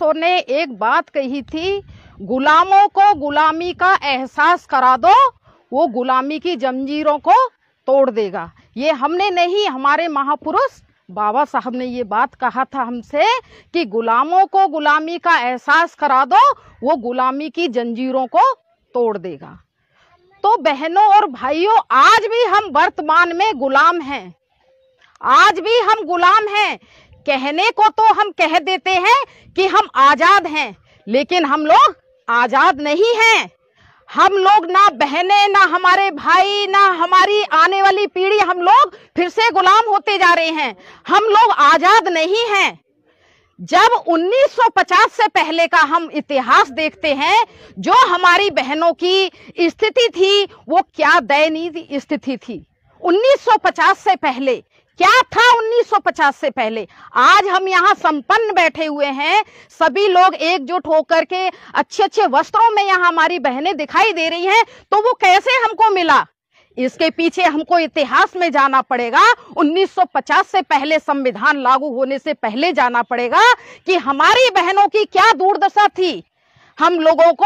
ओशो ने एक बात कही थी, गुलामों को गुलामी का एहसास करा दो, वो गुलामी की जंजीरों को तोड़ देगा। ये हमने नहीं, हमारे महापुरुष बाबा साहब ने ये बात कहा था हमसे कि गुलामों को गुलामी का एहसास करा दो, वो गुलामी की जंजीरों को तोड़ देगा। तो बहनों और भाइयों, आज भी हम वर्तमान में गुलाम हैं, आज भी हम गुलाम हैं। कहने को तो हम कह देते हैं कि हम आजाद हैं, लेकिन हम लोग आजाद नहीं हैं। हम लोग ना बहनें, ना हमारे भाई, ना हमारी आने वाली पीढ़ी, हम लोग फिर से गुलाम होते जा रहे हैं। हम लोग आजाद नहीं हैं। जब 1950 से पहले का हम इतिहास देखते हैं, जो हमारी बहनों की स्थिति थी वो क्या दयनीय स्थिति थी। 1950 से पहले क्या था? 1950 से पहले आज हम यहाँ संपन्न बैठे हुए हैं, सभी लोग एकजुट होकर के अच्छे अच्छे वस्त्रों में यहाँ हमारी बहनें दिखाई दे रही हैं, तो वो कैसे हमको मिला? इसके पीछे हमको इतिहास में जाना पड़ेगा। 1950 से पहले, संविधान लागू होने से पहले जाना पड़ेगा कि हमारी बहनों की क्या दुर्दशा थी। हम लोगों को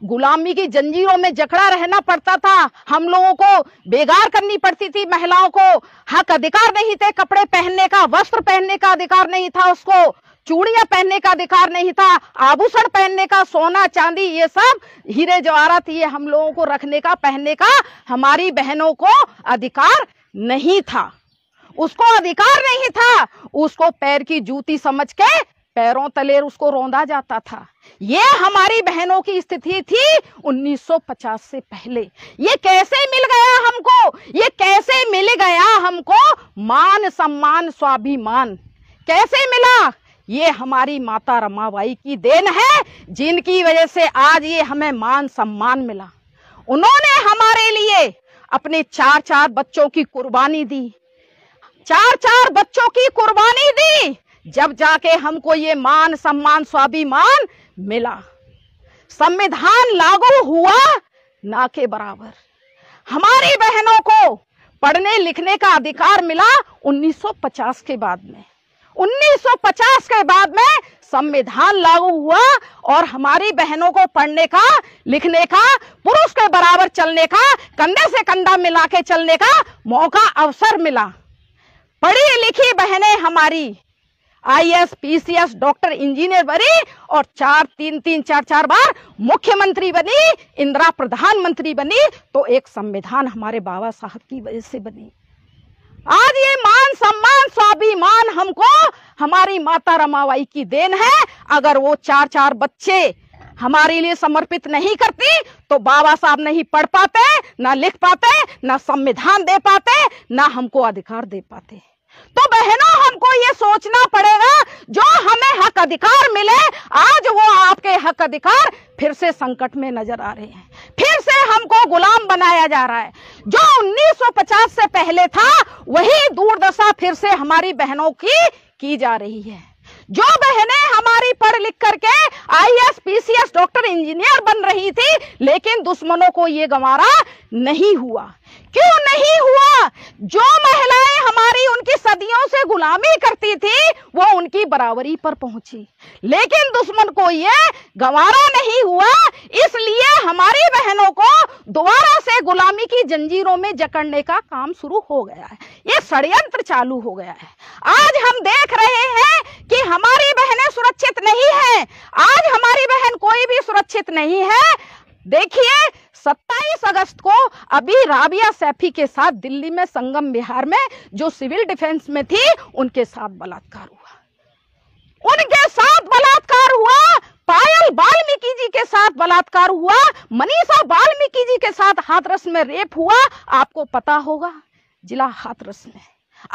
गुलामी की जंजीरों में जकड़ा रहना पड़ता था, हम लोगों को बेगार करनी पड़ती थी, महिलाओं को हक अधिकार नहीं थे, कपड़े पहनने का, वस्त्र पहनने का अधिकार नहीं था, उसको चूड़ियां पहनने का अधिकार नहीं था, आभूषण पहनने का, सोना चांदी, ये सब हीरे जवाहरात, ये हम लोगों को रखने का, पहनने का हमारी बहनों को अधिकार नहीं था। उसको अधिकार नहीं था, उसको पैर की जूती समझ के पैरों तले उसको रौंदा जाता था। ये हमारी बहनों की स्थिति थी 1950 से पहले। ये कैसे मिल गया हमको? ये कैसे मिल गया हमको मान सम्मान स्वाभिमान? कैसे मिला? ये हमारी माता रमाबाई की देन है, जिनकी वजह से आज ये हमें मान सम्मान मिला। उन्होंने हमारे लिए अपने 4-4 बच्चों की कुर्बानी दी, 4-4 बच्चों की कुर्बानी दी, जब जाके हमको ये मान सम्मान स्वाभिमान मिला। संविधान लागू हुआ ना के बराबर। हमारी बहनों को पढ़ने लिखने का अधिकार मिला 1950 के बाद में। 1950 के बाद में संविधान लागू हुआ और हमारी बहनों को पढ़ने का, लिखने का, पुरुष के बराबर चलने का, कंधे से कंधा मिला के चलने का मौका, अवसर मिला। पढ़ी लिखी बहनें हमारी IAS, PCS, डॉक्टर, इंजीनियर बनी और 4 बार मुख्यमंत्री बनी, इंदिरा प्रधानमंत्री बनी, तो एक संविधान हमारे बाबा साहब की वजह से बनी। आज ये मान सम्मान स्वाभिमान हमको हमारी माता रमाबाई की देन है। अगर वो 4-4 बच्चे हमारे लिए समर्पित नहीं करती तो बाबा साहब नहीं पढ़ पाते, ना लिख पाते, ना संविधान दे पाते, ना हमको अधिकार दे पाते। तो बहनों, हमको ये सोचना पड़ेगा, जो हमें हक अधिकार मिले, आज वो आपके हक अधिकार फिर से संकट में नजर आ रहे हैं, फिर से हमको गुलाम बनाया जा रहा है। जो 1950 से पहले था, वही दुर्दशा फिर से हमारी बहनों की जा रही है। जो बहनें हमारी पढ़ लिख करके IAS, PCS, डॉक्टर, इंजीनियर बन रही थी, लेकिन दुश्मनों को ये गंवारा नहीं हुआ। क्यों नहीं हुआ? जो महिलाएं हमारी उनकी सदियों से गुलामी करती थी, वो उनकी बराबरी पर पहुंची, लेकिन दुश्मन को ये गंवारा नहीं हुआ। इसलिए हमारी बहनों को दोबारा से गुलामी की जंजीरों में जकड़ने का काम शुरू हो गया है। ये षड्यंत्र चालू हो गया है। आज हम देख रहे हैं कि हमारी बहनें सुरक्षित नहीं है। आज हमारी बहन कोई भी सुरक्षित नहीं है। देखिए, 27 अगस्त को अभी राबिया सैफी के साथ दिल्ली में संगम विहार में जो सिविल डिफेंस में थी, उनके साथ बलात्कार हुआ। उनके साथ बलात्कार हुआ। पायल वाल्मीकि जी के साथ बलात्कार हुआ। मनीषा वाल्मीकि जी के साथ हाथरस में रेप हुआ। आपको पता होगा, जिला हाथरस में,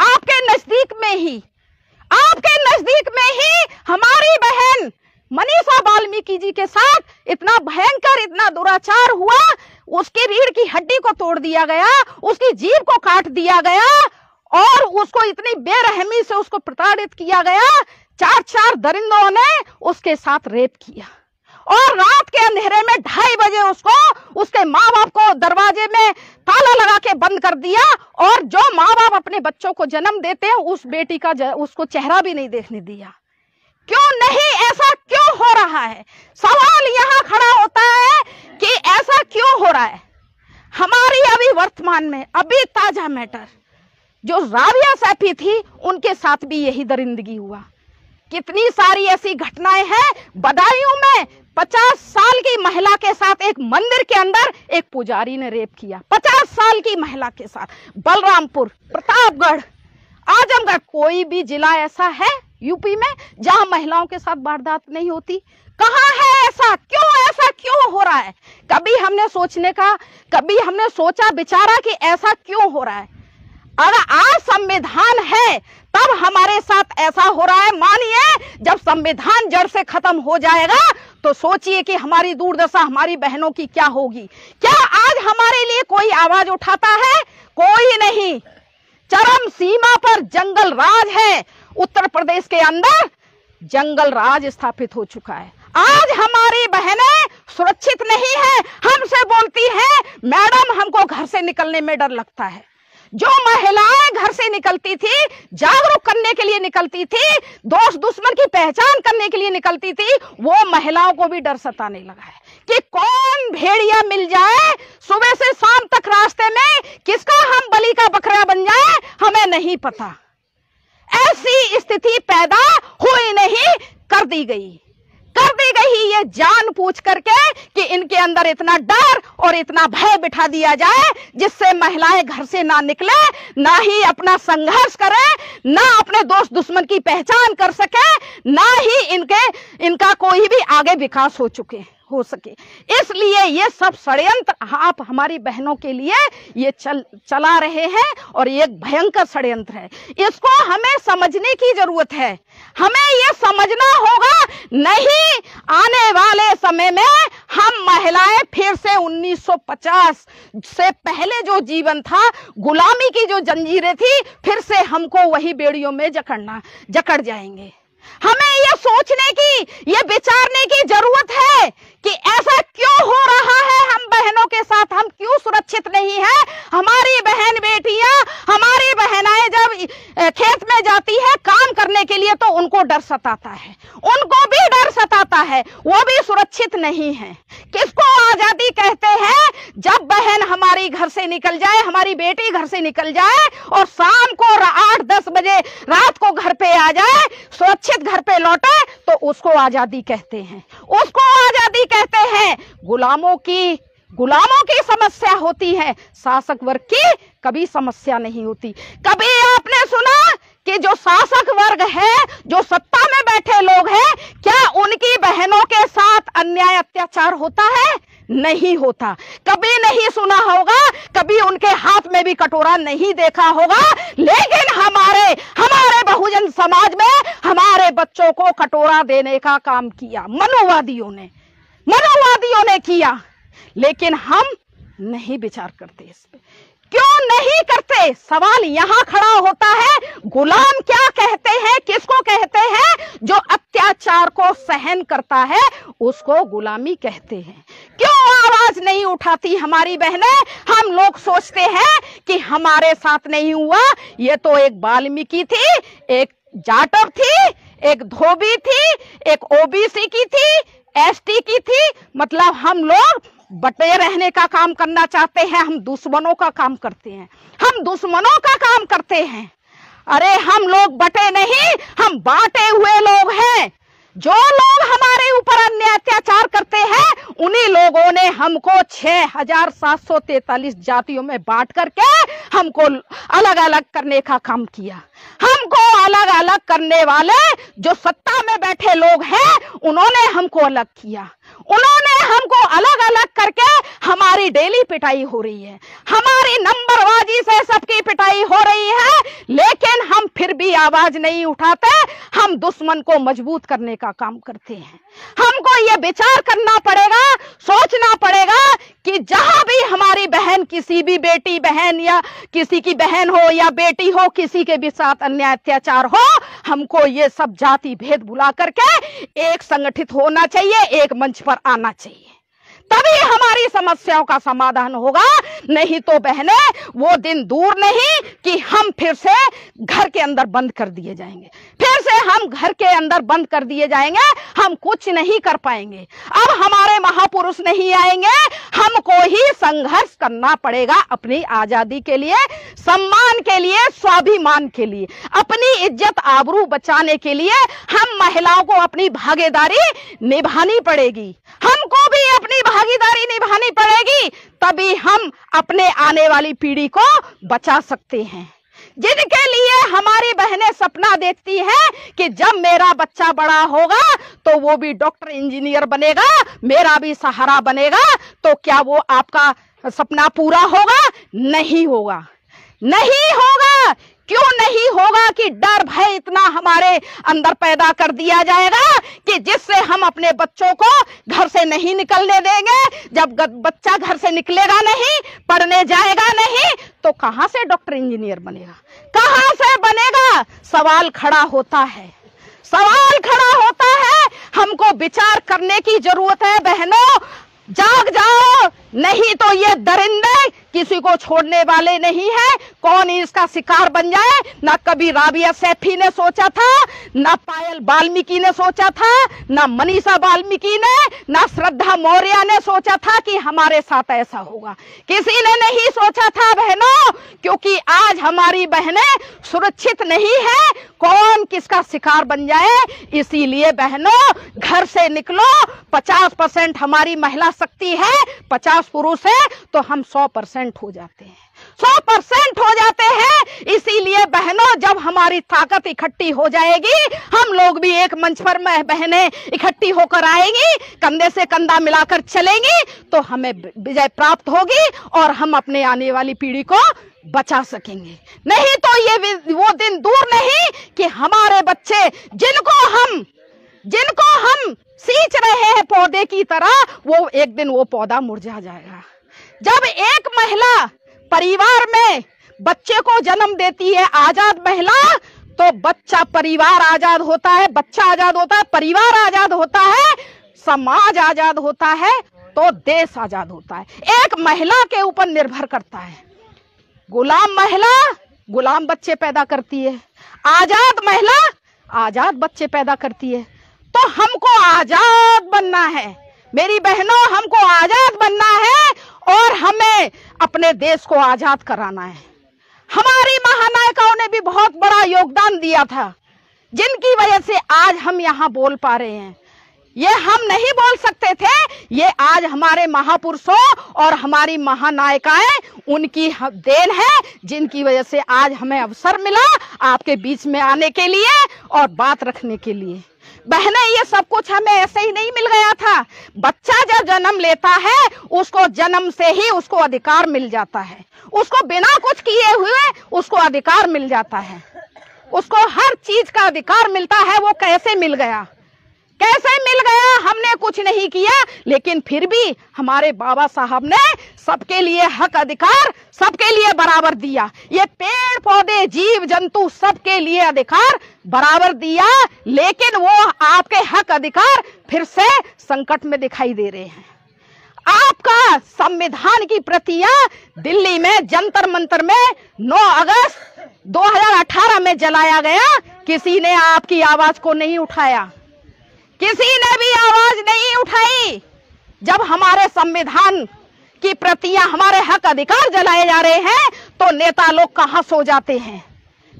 आपके नजदीक में ही, आपके नजदीक में ही हमारी बहन मनीषा वाल्मीकि जी के साथ इतना भयंकर, इतना दुराचार हुआ। उसकी रीढ़ की हड्डी को तोड़ दिया गया, उसकी जीभ को काट दिया गया और उसको इतनी बेरहमी से उसको प्रताड़ित किया गया। 4 दरिंदों ने उसके साथ रेप किया और रात के अंधेरे में 2:30 बजे उसको, उसके माँ बाप को दरवाजे में ताला लगा के बंद कर दिया। और जो माँ बाप अपने बच्चों को जन्म देते हैं, उस बेटी का उसको चेहरा भी नहीं देखने दिया। क्यों नहीं? ऐसा क्यों हो है। सवाल यहाँ खड़ा होता है कि ऐसा क्यों हो रहा है। हमारी अभी वर्तमान में अभी ताजा मैटर जो राबिया सैफी थी, उनके साथ भी यही दरिंदगी हुआ। कितनी सारी ऐसी घटनाएं हैं। बदायूं में 50 साल की महिला के साथ एक मंदिर के अंदर एक पुजारी ने रेप किया, 50 साल की महिला के साथ। बलरामपुर, प्रतापगढ़, आजमगढ़, कोई भी जिला ऐसा है यूपी में जहां महिलाओं के साथ वारदात नहीं होती? कहां है ऐसा? क्यों हो रहा है? कभी हमने सोचा विचारा कि ऐसा क्यों हो रहा है? अगर आज संविधान है तब हमारे साथ ऐसा हो रहा है। मानिए जब संविधान जड़ से खत्म हो जाएगा तो सोचिए कि हमारी दुर्दशा, हमारी बहनों की क्या होगी। क्या आज हमारे लिए कोई आवाज उठाता है? कोई नहीं। चरम सीमा पर जंगल राज है। उत्तर प्रदेश के अंदर जंगल राज स्थापित हो चुका है। आज हमारी बहनें सुरक्षित नहीं है। हमसे बोलती हैं, मैडम हमको घर से निकलने में डर लगता है। जो महिलाएं घर से निकलती थी, जागरूक करने के लिए निकलती थी, दोस्त दुश्मन की पहचान करने के लिए निकलती थी, वो महिलाओं को भी डर सताने लगा है कि कौन भेड़िया मिल जाए सुबह से शाम तक रास्ते में, किसका हम बलि का बकरा बन जाए, हमें नहीं पता। ऐसी स्थिति पैदा हुई नहीं, कर दी गई ये जान पूछ करके कि इनके अंदर इतना डर और इतना भय बिठा दिया जाए जिससे महिलाएं घर से ना निकले, ना ही अपना संघर्ष करें, ना अपने दोस्त दुश्मन की पहचान कर सके, ना ही इनका कोई भी आगे विकास हो सके। इसलिए ये सब षड्यंत्र आप हमारी बहनों के लिए ये चला रहे हैं और ये एक भयंकर षड्यंत्र है। इसको हमें समझने की जरूरत है। हमें ये समझना होगा, नहीं आने वाले समय में हम महिलाएं फिर से 1950 से पहले जो जीवन था, गुलामी की जो जंजीरें थी, फिर से हमको वही बेड़ियों में जकड़ जाएंगे। हमें ये सोचने की, ये विचारने की जरूरत है कि ऐसा क्यों हो रहा है हम बहनों के साथ, हम क्यों सुरक्षित नहीं है। हमारी बहन बेटियां, हमारी बहनाएं जब खेत में जाती है काम करने के लिए तो उनको डर सताता है, उनको भी डर सताता है, वो भी सुरक्षित नहीं है। किसको आजादी कहते हैं? जब बहन हमारी घर से निकल जाए, हमारी बेटी घर से निकल जाए और शाम को 8-10 बजे रात को घर पे आ जाए, सुरक्षित घर पे लौटे, तो उसको आजादी कहते हैं, उसको आजादी कहते हैं। गुलामों की समस्या होती है, शासक वर्ग की कभी समस्या नहीं होती। कभी आपने सुना कि जो शासक वर्ग है, जो सत्ता में बैठे लोग हैं, क्या उनकी बहनों के साथ अन्याय अत्याचार होता है? नहीं होता। कभी नहीं सुना होगा, कभी उनके हाथ में भी कटोरा नहीं देखा होगा। लेकिन हमारे बहुजन समाज में हमारे बच्चों को कटोरा देने का काम किया मनुवादियों ने किया। लेकिन हम नहीं विचार करते इस पे। क्यों नहीं करते? सवाल यहाँ खड़ा होता है, गुलाम क्या कहते हैं, किसको कहते हैं? जो अत्याचार को सहन करता है उसको गुलामी कहते हैं। क्यों आवाज नहीं उठाती हमारी बहनें? हम लोग सोचते हैं कि हमारे साथ नहीं हुआ, ये तो एक वाल्मीकि थी, एक जाटव थी, एक धोबी थी, एक ओबीसी की थी, एसटी की थी। मतलब हम लोग बटे रहने का काम करना चाहते हैं, हम दुश्मनों का काम करते हैं। अरे हम लोग बटे नहीं, हम बांटे हुए लोग हैं। जो लोग हमारे ऊपर अन्याय अत्याचार करते हैं, उन्हीं लोगों ने हमको 6743 जातियों में बांट करके हमको अलग अलग करने का काम किया। हमको अलग अलग करने वाले जो सत्ता में बैठे लोग हैं, उन्होंने हमको अलग किया। उन्होंने हमको अलग अलग करके हमारी डेली पिटाई हो रही है, हमारी नंबरबाजी से सबकी पिटाई हो रही है। लेकिन हम फिर भी आवाज नहीं उठाते, हम दुश्मन को मजबूत करने का काम करते हैं। हमको ये विचार करना पड़ेगा, सोचना पड़ेगा कि जहां भी हमारी बहन, किसी भी बेटी बहन या किसी की बहन हो या बेटी हो, किसी के भी साथ अन्याय अत्याचार हो, हमको ये सब जाति भेद भुला करके एक संगठित होना चाहिए, एक मंच पर आना चाहिए। तभी हमारी समस्याओं का समाधान होगा। नहीं तो बहने वो दिन दूर नहीं कि हम फिर से घर के अंदर बंद कर दिए जाएंगे, फिर से हम घर के अंदर बंद कर दिए जाएंगे, हम कुछ नहीं कर पाएंगे। अब हमारे महापुरुष नहीं आएंगे, हमको ही संघर्ष करना पड़ेगा अपनी आजादी के लिए, सम्मान के लिए, स्वाभिमान के लिए, अपनी इज्जत आबरू बचाने के लिए हम महिलाओं को अपनी भागीदारी निभानी पड़ेगी, हमको भी अपनी भागीदारी निभानी पड़ेगी। तभी हम अपने आने वाली पीढ़ी को बचा सकते हैं। जिनके लिए हमारी बहनें सपना देखती हैं कि जब मेरा बच्चा बड़ा होगा तो वो भी डॉक्टर इंजीनियर बनेगा, मेरा भी सहारा बनेगा, तो क्या वो आपका सपना पूरा होगा? नहीं होगा, नहीं होगा। क्यों नहीं होगा? कि डर भय इतना हमारे अंदर पैदा कर दिया जाएगा कि जिससे हम अपने बच्चों को घर से नहीं निकलने देंगे। जब बच्चा घर से निकलेगा नहीं, पढ़ने जाएगा नहीं, तो कहां से डॉक्टर इंजीनियर बनेगा, कहां से बनेगा? सवाल खड़ा होता है, सवाल खड़ा होता है। हमको विचार करने की जरूरत है बहनों, जाग जाओ, नहीं तो ये दरिंदे किसी को छोड़ने वाले नहीं है। कौन इसका शिकार बन जाए? ना कभी राबिया सैफी ने सोचा था, ना पायल वाल्मीकि ने सोचा था, ना मनीषा वाल्मीकि ने, ना श्रद्धा मौर्य ने सोचा था कि हमारे साथ ऐसा होगा। किसी ने नहीं सोचा था बहनों, क्योंकि आज हमारी बहनें सुरक्षित नहीं है, कौन किसका शिकार बन जाए। इसीलिए बहनों घर से निकलो। 50% हमारी महिला शक्ति है, 50 पुरुष है, तो हम 100% हो जाते हैं, 100% हो जाते हैं। इसीलिए बहनों जब हमारी ताकत इकट्ठी हो जाएगी, हम लोग भी एक मंच पर बहनें इकट्ठी होकर आएंगी, कंधे से कंधा मिलाकर चलेंगी, तो हमें विजय प्राप्त होगी और हम अपने आने वाली पीढ़ी को बचा सकेंगे। नहीं तो ये वो दिन दूर नहीं कि हमारे बच्चे जिनको हम सींच रहे हैं पौधे की तरह, वो एक दिन वो पौधा मुरझा जाएगा। जब एक महिला परिवार में बच्चे को जन्म देती है, आजाद महिला, तो बच्चा परिवार आजाद होता है, बच्चा आजाद होता है, परिवार आजाद होता है, समाज आजाद होता है, तो देश आजाद होता है। एक महिला के ऊपर निर्भर करता है। गुलाम महिला गुलाम बच्चे पैदा करती है, आजाद महिला आजाद बच्चे पैदा करती है। तो हमको आजाद बनना है मेरी बहनों, हमको आजाद बनना है और हमें अपने देश को आजाद कराना है। हमारी महानायिकाओं ने भी बहुत बड़ा योगदान दिया था, जिनकी वजह से आज हम यहाँ बोल पा रहे हैं। ये हम नहीं बोल सकते थे, ये आज हमारे महापुरुषों और हमारी महानायिकाएं उनकी देन है, जिनकी वजह से आज हमें अवसर मिला आपके बीच में आने के लिए और बात रखने के लिए। बहने ये सब कुछ हमें ऐसे ही नहीं मिल गया था। बच्चा जब जन्म लेता है, उसको जन्म से ही उसको अधिकार मिल जाता है, उसको बिना कुछ किए हुए उसको अधिकार मिल जाता है, उसको हर चीज का अधिकार मिलता है। वो कैसे मिल गया? कैसे मिल गया? हमने कुछ नहीं किया, लेकिन फिर भी हमारे बाबा साहब ने सबके लिए हक अधिकार सबके लिए बराबर दिया। ये पेड़ पौधे जीव जंतु सबके लिए अधिकार बराबर दिया, लेकिन वो आपके हक अधिकार फिर से संकट में दिखाई दे रहे हैं। आपका संविधान की प्रतियां दिल्ली में जंतर मंतर में 9 अगस्त 2018 में जलाया गया, किसी ने आपकी आवाज को नहीं उठाया, किसी ने भी आवाज नहीं उठाई। जब हमारे संविधान की प्रतियां, हमारे हक अधिकार जलाए जा रहे हैं, तो नेता लोग कहां सो जाते हैं,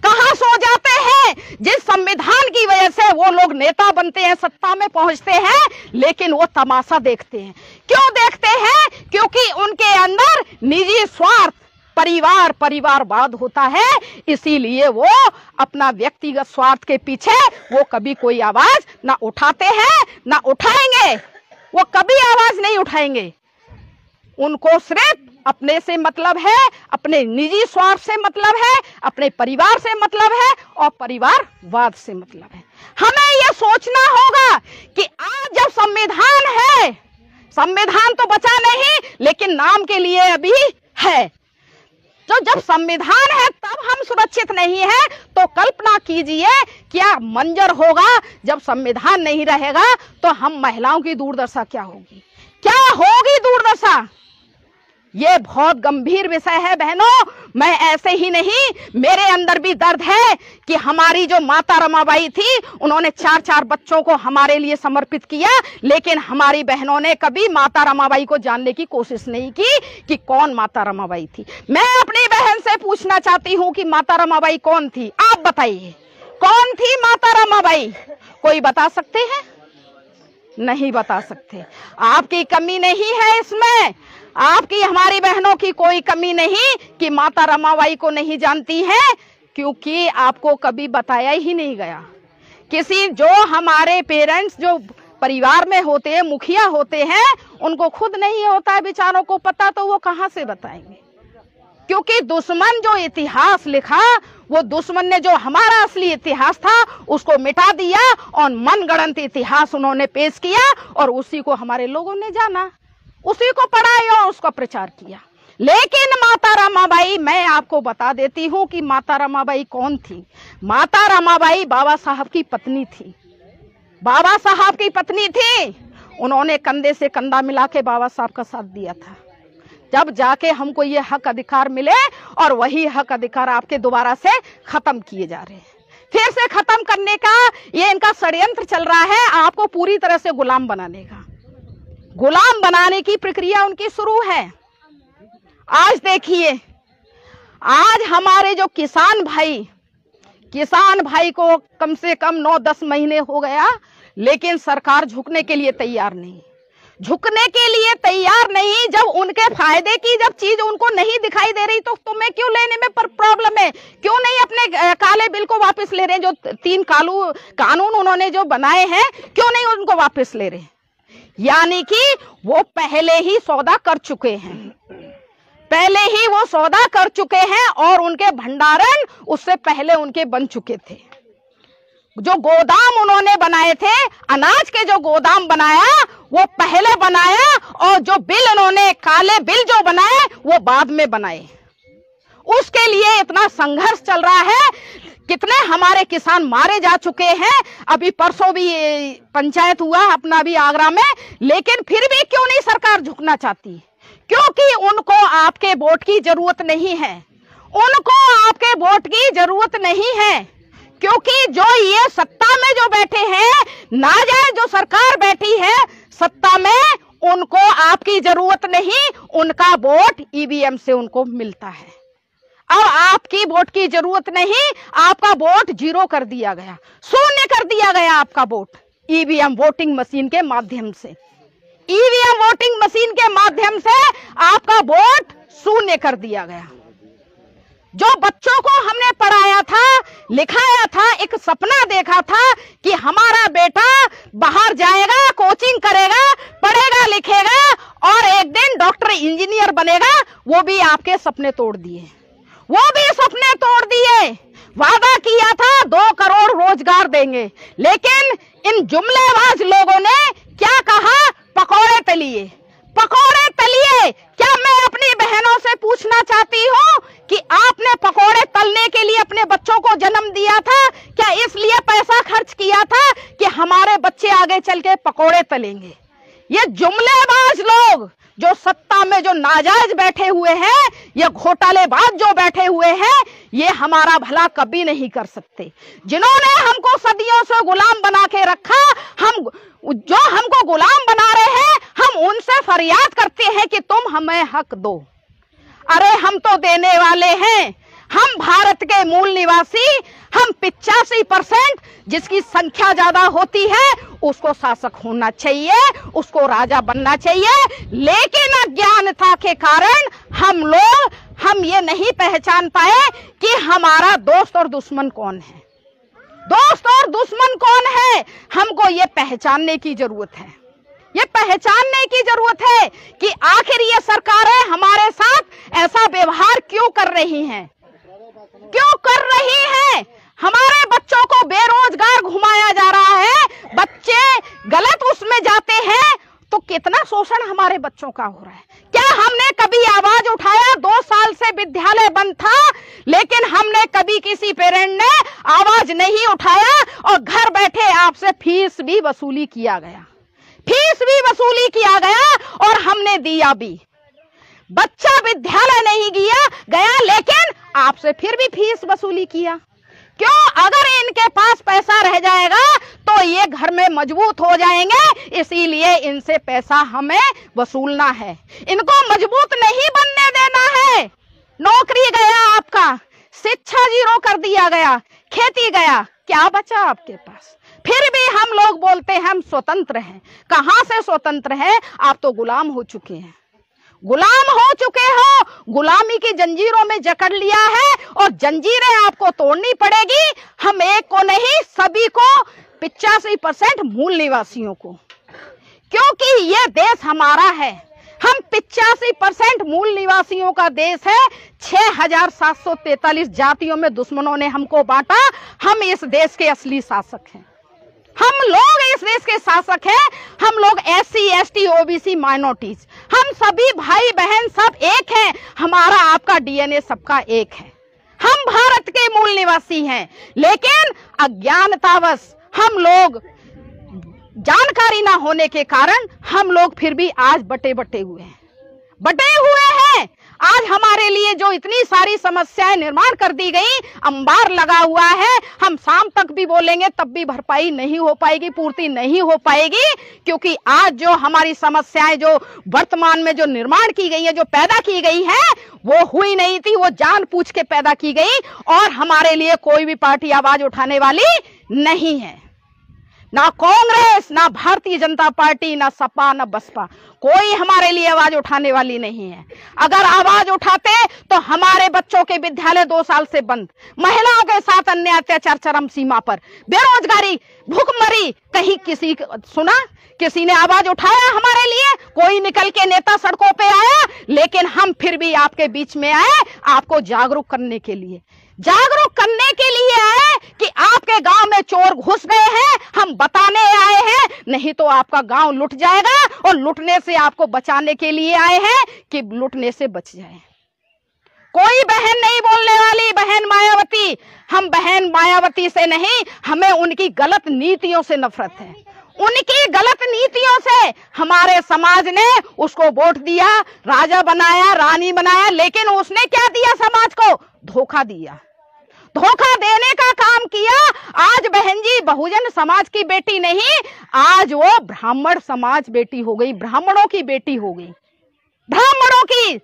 कहां सो जाते हैं? जिस संविधान की वजह से वो लोग नेता बनते हैं, सत्ता में पहुंचते हैं, लेकिन वो तमाशा देखते हैं। क्यों देखते हैं? क्योंकि उनके अंदर निजी स्वार्थ, परिवारवाद होता है। इसीलिए वो अपना व्यक्तिगत स्वार्थ के पीछे वो कभी कोई आवाज ना उठाते हैं, ना उठाएंगे। वो कभी आवाज नहीं उठाएंगे। उनको सिर्फ अपने से मतलब है, अपने निजी स्वार्थ से मतलब है, अपने परिवार से मतलब है और परिवारवाद से मतलब है। हमें यह सोचना होगा कि आज जब संविधान है, संविधान तो बचा नहीं, लेकिन नाम के लिए अभी है। तो जब संविधान है तब हम सुरक्षित नहीं है, तो कल्पना कीजिए क्या मंजर होगा जब संविधान नहीं रहेगा, तो हम महिलाओं की दुर्दशा क्या होगी, क्या होगी दुर्दशा। ये बहुत गंभीर विषय है बहनों। मैं ऐसे ही नहीं, मेरे अंदर भी दर्द है कि हमारी जो माता रमाबाई थी, उन्होंने 4-4 बच्चों को हमारे लिए समर्पित किया, लेकिन हमारी बहनों ने कभी माता रमाबाई को जानने की कोशिश नहीं की कि कौन माता रमाबाई थी। मैं अपनी बहन से पूछना चाहती हूं कि माता रमाबाई कौन थी, आप बताइए कौन थी माता रमाबाई? कोई बता सकते हैं? नहीं बता सकते। आपकी कमी नहीं है इसमें, आपकी हमारी बहनों की कोई कमी नहीं कि माता रमाबाई को नहीं जानती है, क्योंकि आपको कभी बताया ही नहीं गया। किसी जो हमारे पेरेंट्स जो परिवार में होते हैं, मुखिया होते हैं, उनको खुद नहीं होता है बेचारों को पता, तो वो कहां से बताएंगे? क्योंकि दुश्मन जो इतिहास लिखा, वो दुश्मन ने जो हमारा असली इतिहास था उसको मिटा दिया और मनगढ़ंत इतिहास उन्होंने पेश किया और उसी को हमारे लोगों ने जाना, उसी को पढ़ाया और उसका प्रचार किया। लेकिन माता रमाबाई, मैं आपको बता देती हूं कि माता रमाबाई कौन थी। माता रमाबाई बाबा साहब की पत्नी थी। बाबा साहब की पत्नी थी। उन्होंने कंधे से कंधा मिला के बाबा साहब का साथ दिया था, जब जाके हमको ये हक अधिकार मिले, और वही हक अधिकार आपके दोबारा से खत्म किए जा रहे हैं। फिर से खत्म करने का ये इनका षड्यंत्र चल रहा है, आपको पूरी तरह से गुलाम बनाने का। गुलाम बनाने की प्रक्रिया उनकी शुरू है। आज देखिए, आज हमारे जो किसान भाई को कम से कम 9-10 महीने हो गया, लेकिन सरकार झुकने के लिए तैयार नहीं, झुकने के लिए तैयार नहीं। जब उनके फायदे की जब चीज उनको नहीं दिखाई दे रही, तो तुम्हें क्यों लेने में प्रॉब्लम है? क्यों नहीं अपने काले बिल को वापस ले रहे हैं? जो 3 कानून उन्होंने जो बनाए हैं, क्यों नहीं उनको वापस ले रहे? यानी कि वो पहले ही सौदा कर चुके हैं, पहले ही वो सौदा कर चुके हैं, और उनके भंडारण उससे पहले उनके बन चुके थे। जो गोदाम उन्होंने बनाए थे, अनाज के जो गोदाम बनाया वो पहले बनाया, और जो बिल उन्होंने काले बिल जो बनाए वो बाद में बनाए। उसके लिए इतना संघर्ष चल रहा है, कितने हमारे किसान मारे जा चुके हैं। अभी परसों भी पंचायत हुआ अपना भी आगरा में, लेकिन फिर भी क्यों नहीं सरकार झुकना चाहती? क्योंकि उनको आपके वोट की जरूरत नहीं है, उनको आपके वोट की जरूरत नहीं है। क्योंकि जो ये सत्ता में जो बैठे हैं, नाजायज जो सरकार बैठी है सत्ता में, उनको आपकी जरूरत नहीं, उनका वोट ईवीएम से उनको मिलता है। अब आपकी वोट की जरूरत नहीं, आपका वोट 0 कर दिया गया, शून्य कर दिया गया आपका वोट ईवीएम वोटिंग मशीन के माध्यम से। ईवीएम वोटिंग मशीन के माध्यम से आपका वोट शून्य कर दिया गया। जो बच्चों को हमने पढ़ाया था, लिखाया था, एक सपना देखा था कि हमारा बेटा बाहर जाएगा, कोचिंग करेगा, पढ़ेगा लिखेगा और एक दिन डॉक्टर इंजीनियर बनेगा, वो भी आपके सपने तोड़ दिए, वो भी सपने तोड़ दिए। वादा किया था 2 करोड़ रोजगार देंगे, लेकिन इन जुमलेबाज लोगों ने क्या कहा? पकौड़े तलिए, पकौड़े तलिए। क्या मैं अपनी बहनों से पूछना चाहती हूँ कि आपने पकौड़े तलने के लिए अपने बच्चों को जन्म दिया था? क्या इसलिए पैसा खर्च किया था कि हमारे बच्चे आगे चल के पकौड़े तलेंगे? ये जुमलेबाज लोग जो सत्ता में जो नाजायज बैठे हुए हैं, ये घोटालेबाज जो बैठे हुए हैं, ये हमारा भला कभी नहीं कर सकते। जिन्होंने हमको सदियों से गुलाम बना के रखा, हम जो हमको गुलाम बना रहे हैं, हम उनसे फरियाद करते हैं कि तुम हमें हक दो। अरे हम तो देने वाले हैं। हम भारत के मूल निवासी, हम 85%, जिसकी संख्या ज्यादा होती है उसको शासक होना चाहिए, उसको राजा बनना चाहिए। लेकिन अज्ञानता के कारण हम ये नहीं पहचान पाए कि हमारा दोस्त और दुश्मन कौन है। दोस्त और दुश्मन कौन है, हमको ये पहचानने की जरूरत है। ये पहचानने की जरूरत है कि आखिर ये सरकारें हमारे साथ ऐसा व्यवहार क्यों कर रही हैं, क्यों कर रही हैं? हमारे बच्चों को बेरोजगार घुमाया जा रहा है, बच्चे गलत उसमें जाते हैं, तो कितना शोषण हमारे बच्चों का हो रहा है। क्या हमने कभी आवाज उठाया? 2 साल से विद्यालय बंद था, लेकिन हमने कभी किसी पेरेंट ने आवाज नहीं उठाया और घर बैठे आपसे फीस भी वसूली किया गया। फीस भी वसूली किया गया और हमने दिया भी। बच्चा विद्यालय नहीं गया लेकिन आपसे फिर भी फीस वसूली किया। क्यों? अगर इनके पास पैसा रह जाएगा तो ये घर में मजबूत हो जाएंगे, इसीलिए इनसे पैसा हमें वसूलना है। इनको मजबूत नहीं बनने देना है। नौकरी गया आपका, शिक्षा जीरो कर दिया गया, खेती गया, क्या बचा आपके पास? फिर भी हम लोग बोलते हैं हम स्वतंत्र हैं। कहां से स्वतंत्र हैं? आप तो गुलाम हो चुके हैं, गुलाम हो चुके हो, गुलामी की जंजीरों में जकड़ लिया है और जंजीरें आपको तोड़नी पड़ेगी। हम एक को नहीं, सभी को, 85% मूल निवासियों को, क्योंकि ये देश हमारा है। हम 85% मूल निवासियों का देश है। 6743 जातियों में दुश्मनों ने हमको बांटा। हम इस देश के असली शासक हैं, हम लोग इस देश के शासक हैं। हम लोग SC ST OBC माइनॉरिटीज, हम सभी भाई बहन सब एक हैं। हमारा आपका DNA सबका एक है। हम भारत के मूल निवासी हैं, लेकिन अज्ञानतावश हम लोग, जानकारी ना होने के कारण हम लोग फिर भी आज बटे हुए हैं। आज हमारे लिए जो इतनी सारी समस्याएं निर्माण कर दी गई, अंबार लगा हुआ है। हम शाम तक भी बोलेंगे तब भी भरपाई नहीं हो पाएगी, पूर्ति नहीं हो पाएगी, क्योंकि आज जो हमारी समस्याएं जो वर्तमान में जो निर्माण की गई है, जो पैदा की गई है, वो हुई नहीं थी, वो जानबूझ के पैदा की गई। और हमारे लिए कोई भी पार्टी आवाज उठाने वाली नहीं है, ना कांग्रेस, ना भारतीय जनता पार्टी, ना सपा, ना बसपा, कोई हमारे लिए आवाज उठाने वाली नहीं है। अगर आवाज उठाते तो हमारे बच्चों के विद्यालय 2 साल से बंद, महिलाओं के साथ अन्य अत्याचार चरम सीमा पर, बेरोजगारी, भूखमरी, कहीं किसी सुना, किसी ने आवाज उठाया हमारे लिए? कोई निकल के नेता सड़कों पे आया? लेकिन हम फिर भी आपके बीच में आए, आपको जागरूक करने के लिए, आए कि आपके गांव में चोर घुस गए हैं, हम बताने आए हैं। नहीं तो आपका गांव लूट जाएगा, और लूटने से आपको बचाने के लिए आए हैं कि लूटने से बच जाए। कोई बहन नहीं बोलने वाली, बहन मायावती। हम बहन मायावती से नहीं, हमें उनकी गलत नीतियों से नफरत है। उनकी गलत नीतियों से हमारे समाज ने उसको वोट दिया, राजा बनाया, रानी बनाया, लेकिन उसने क्या दिया समाज को? धोखा दिया, धोखा देने का काम किया। आज बहन जी बहुजन समाज की बेटी नहीं, आज वो ब्राह्मण समाज बेटी हो गई, ब्राह्मणों की बेटी हो गई, ब्राह्मणों की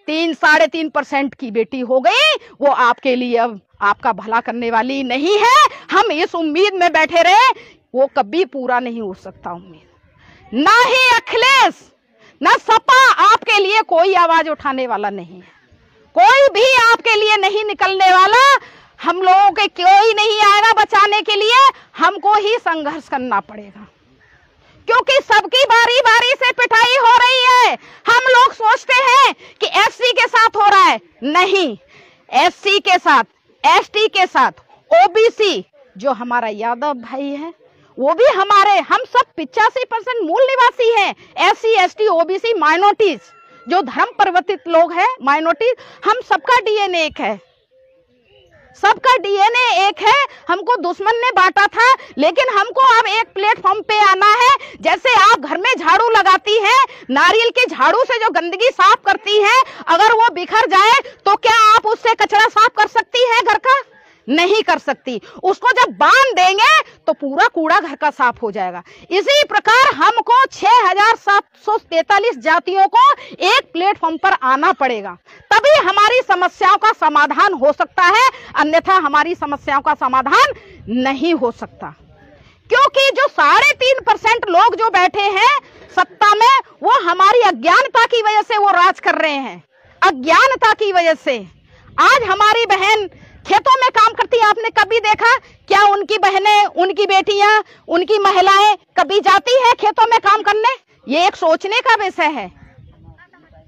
3-3.5% की बेटी हो गई। वो आपके लिए अब आपका भला करने वाली नहीं है। हम इस उम्मीद में बैठे रहे, वो कभी पूरा नहीं हो सकता उम्मीद। ना ही अखिलेश, ना सपा आपके लिए कोई आवाज उठाने वाला नहीं है, कोई भी आपके लिए नहीं निकलने वाला। हम लोगों के कोई नहीं आएगा बचाने के लिए, हमको ही संघर्ष करना पड़ेगा, क्योंकि सबकी बारी बारी से पिटाई हो रही है। हम लोग सोचते हैं कि SC के साथ हो रहा है, नहीं, SC के साथ, ST के साथ, OBC जो हमारा यादव भाई है, वो भी हमारे, हम सब 85% मूल निवासी हैं। SC ST OBC माइनॉरिटीज जो धर्म परिवर्तित लोग हैं, माइनॉरिटीज, हम सबका DNA एक है, सबका DNA एक है। हमको दुश्मन ने बांटा था, लेकिन हमको अब एक प्लेटफॉर्म पे आना है। जैसे आप घर में झाड़ू लगाती हैं, नारियल के झाड़ू से जो गंदगी साफ करती हैं, अगर वो बिखर जाए तो क्या आप उससे कचरा साफ कर सकती हैं घर का? नहीं कर सकती। उसको जब बांध देंगे तो पूरा कूड़ा घर का साफ हो जाएगा। इसी प्रकार हमको 6743 जातियों को एक प्लेटफॉर्म पर आना पड़ेगा, तभी हमारी समस्याओं का समाधान हो सकता है, अन्यथा हमारी समस्याओं का समाधान नहीं हो सकता। क्योंकि जो 3.5% लोग जो बैठे हैं सत्ता में, वो हमारी अज्ञानता की वजह से वो राज कर रहे हैं। अज्ञानता की वजह से आज हमारी बहन खेतों में काम करती है। आपने कभी देखा क्या उनकी बहनें, उनकी बेटियां, उनकी महिलाएं कभी जाती है खेतों में काम करने? ये एक सोचने का विषय है।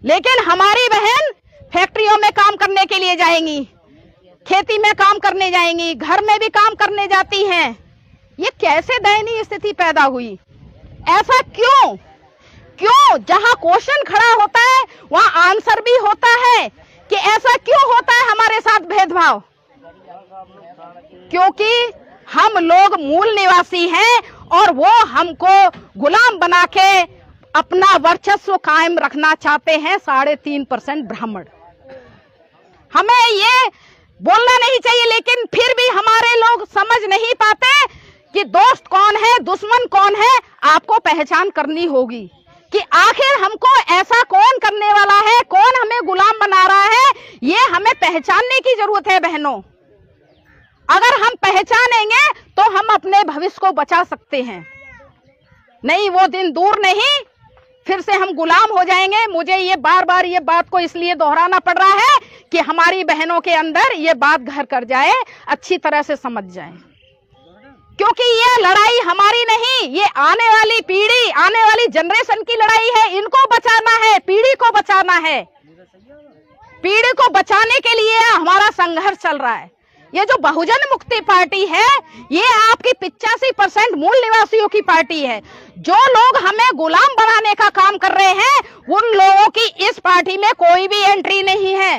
लेकिन हमारी बहन फैक्ट्रियों में काम करने के लिए जाएंगी, खेती में काम करने जाएंगी, घर में भी काम करने जाती हैं। ये कैसे दयनीय स्थिति पैदा हुई? ऐसा क्यों? जहां क्वेश्चन खड़ा होता है वहां आंसर भी होता है कि ऐसा क्यों होता है हमारे साथ भेदभाव। क्योंकि हम लोग मूल निवासी हैं और वो हमको गुलाम बना के अपना वर्चस्व कायम रखना चाहते हैं 3.5% ब्राह्मण। हमें ये बोलना नहीं चाहिए, लेकिन फिर भी हमारे लोग समझ नहीं पाते कि दोस्त कौन है, दुश्मन कौन है। आपको पहचान करनी होगी कि आखिर हमको ऐसा कौन करने वाला है, कौन हमें गुलाम बना रहा है, ये हमें पहचानने की जरूरत है बहनों। अगर हम पहचानेंगे तो हम अपने भविष्य को बचा सकते हैं। नहीं, वो दिन दूर नहीं, फिर से हम गुलाम हो जाएंगे। मुझे ये बार बार ये बात को इसलिए दोहराना पड़ रहा है कि हमारी बहनों के अंदर ये बात घर कर जाए, अच्छी तरह से समझ जाए, क्योंकि ये लड़ाई हमारी नहीं, ये आने वाली पीढ़ी, आने वाली जनरेशन की लड़ाई है। इनको बचाना है, पीढ़ी को बचाना है। पीढ़ी को बचाने के लिए हमारा संघर्ष चल रहा है। ये जो बहुजन मुक्ति पार्टी है, ये आपकी 85% मूल निवासियों की पार्टी है। जो लोग हमें गुलाम बनाने का काम कर रहे हैं, उन लोगों की इस पार्टी में कोई भी एंट्री नहीं है,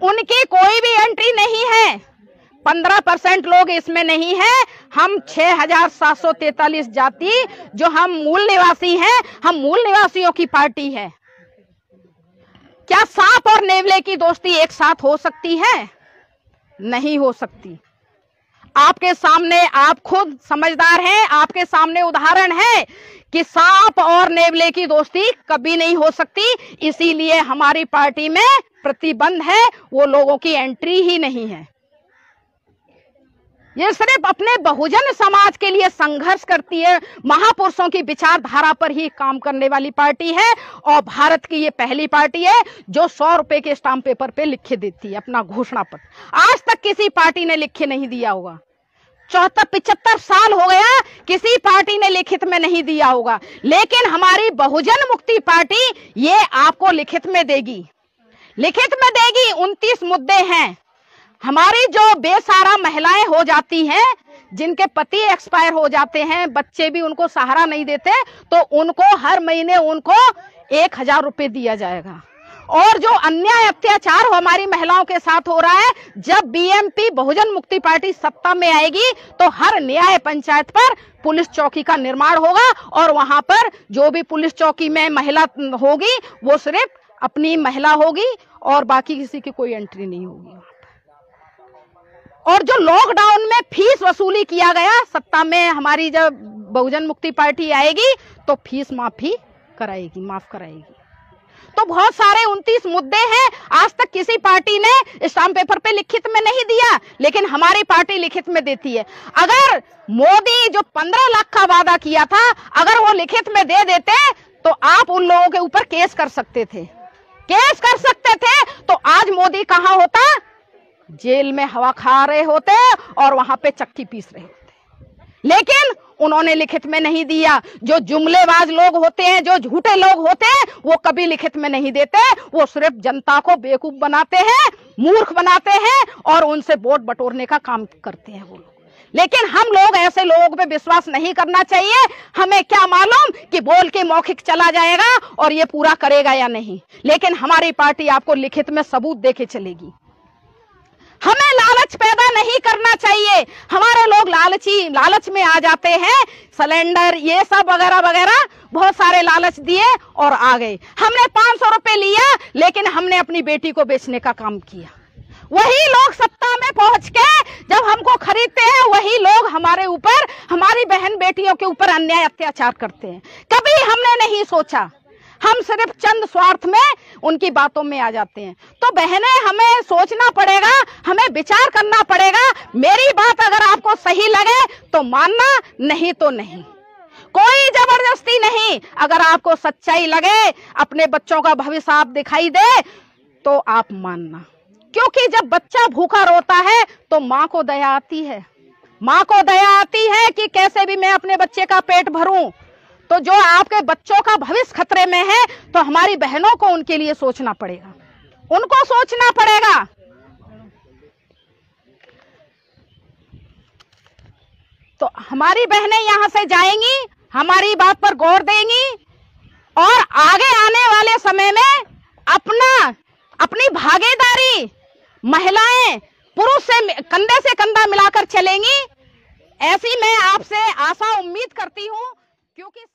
उनकी कोई भी एंट्री नहीं है। 15% लोग इसमें नहीं है। हम 6743 जाति जो हम मूल निवासी हैं, हम मूल निवासियों की पार्टी है। क्या सांप और नेवले की दोस्ती एक साथ हो सकती है? नहीं हो सकती। आपके सामने, आप खुद समझदार हैं, आपके सामने उदाहरण है कि सांप और नेवले की दोस्ती कभी नहीं हो सकती। इसीलिए हमारी पार्टी में प्रतिबंध है, वो लोगों की एंट्री ही नहीं है। ये सिर्फ अपने बहुजन समाज के लिए संघर्ष करती है, महापुरुषों की विचारधारा पर ही काम करने वाली पार्टी है। और भारत की ये पहली पार्टी है जो 100 रुपए के स्टाम्प पेपर पे लिखे देती है अपना घोषणा पत्र। आज तक किसी पार्टी ने लिखे नहीं दिया होगा। 74-75 साल हो गया, किसी पार्टी ने लिखित में नहीं दिया होगा। लेकिन हमारी बहुजन मुक्ति पार्टी ये आपको लिखित में देगी, लिखित में देगी। 29 मुद्दे हैं। हमारी जो बेसहारा महिलाएं हो जाती हैं, जिनके पति एक्सपायर हो जाते हैं, बच्चे भी उनको सहारा नहीं देते, तो उनको हर महीने उनको 1000 रुपए दिया जाएगा। और जो अन्याय अत्याचार हमारी महिलाओं के साथ हो रहा है, जब बीएमपी बहुजन मुक्ति पार्टी सत्ता में आएगी तो हर न्याय पंचायत पर पुलिस चौकी का निर्माण होगा। और वहां पर जो भी पुलिस चौकी में महिला होगी, वो सिर्फ अपनी महिला होगी और बाकी किसी की कोई एंट्री नहीं होगी। और जो लॉकडाउन में फीस वसूली किया गया, सत्ता में हमारी जब बहुजन मुक्ति पार्टी आएगी तो फीस माफी कराएगी, माफ कराएगी। तो बहुत सारे 29 मुद्दे हैं, आज तक किसी पार्टी ने स्टाम्प पेपर पे लिखित में नहीं दिया, लेकिन हमारी पार्टी लिखित में देती है। अगर मोदी जो 15 लाख का वादा किया था, अगर वो लिखित में दे देते तो आप उन लोगों के ऊपर केस कर सकते थे, केस कर सकते थे। तो आज मोदी कहाँ होता? जेल में हवा खा रहे होते और वहां पे चक्की पीस रहे होते। लेकिन उन्होंने लिखित में नहीं दिया। जो जुमलेबाज लोग होते हैं, जो झूठे लोग होते हैं, वो कभी लिखित में नहीं देते। वो सिर्फ जनता को बेवकूफ बनाते हैं, मूर्ख बनाते हैं और उनसे वोट बटोरने का काम करते हैं वो लोग। लेकिन हम लोग ऐसे लोगों पे विश्वास नहीं करना चाहिए। हमें क्या मालूम कि बोल के मौखिक चला जाएगा और ये पूरा करेगा या नहीं। लेकिन हमारी पार्टी आपको लिखित में सबूत देके चलेगी। हमें लालच पैदा नहीं करना चाहिए। हमारे लोग लालच में आ जाते हैं। सिलेंडर ये सब वगैरह वगैरह बहुत सारे लालच दिए और आ गए। हमने 500 रुपए लिया, लेकिन हमने अपनी बेटी को बेचने का काम किया। वही लोग सत्ता में पहुंच के जब हमको खरीदते हैं, वही लोग हमारे ऊपर, हमारी बहन बेटियों के ऊपर अन्याय अत्याचार करते हैं। कभी हमने नहीं सोचा, हम सिर्फ चंद स्वार्थ में उनकी बातों में आ जाते हैं। तो बहनें, हमें सोचना पड़ेगा, हमें विचार करना पड़ेगा। मेरी बात अगर आपको सही लगे तो मानना, नहीं तो नहीं। कोई जबरदस्ती नहीं। अगर आपको सच्चाई लगे, अपने बच्चों का भविष्य आप दिखाई दे, तो आप मानना। क्योंकि जब बच्चा भूखा रोता है तो माँ को दया आती है। माँ को दया आती है कि कैसे भी मैं अपने बच्चे का पेट भरूं। तो जो आपके बच्चों का भविष्य खतरे में है, तो हमारी बहनों को उनके लिए सोचना पड़ेगा, उनको सोचना पड़ेगा। तो हमारी बहनें यहां से जाएंगी, हमारी बात पर गौर देंगी और आगे आने वाले समय में अपनी भागीदारी महिलाएं पुरुष से कंधे से कंधा मिलाकर चलेंगी ऐसी मैं आपसे आशा उम्मीद करती हूं, क्योंकि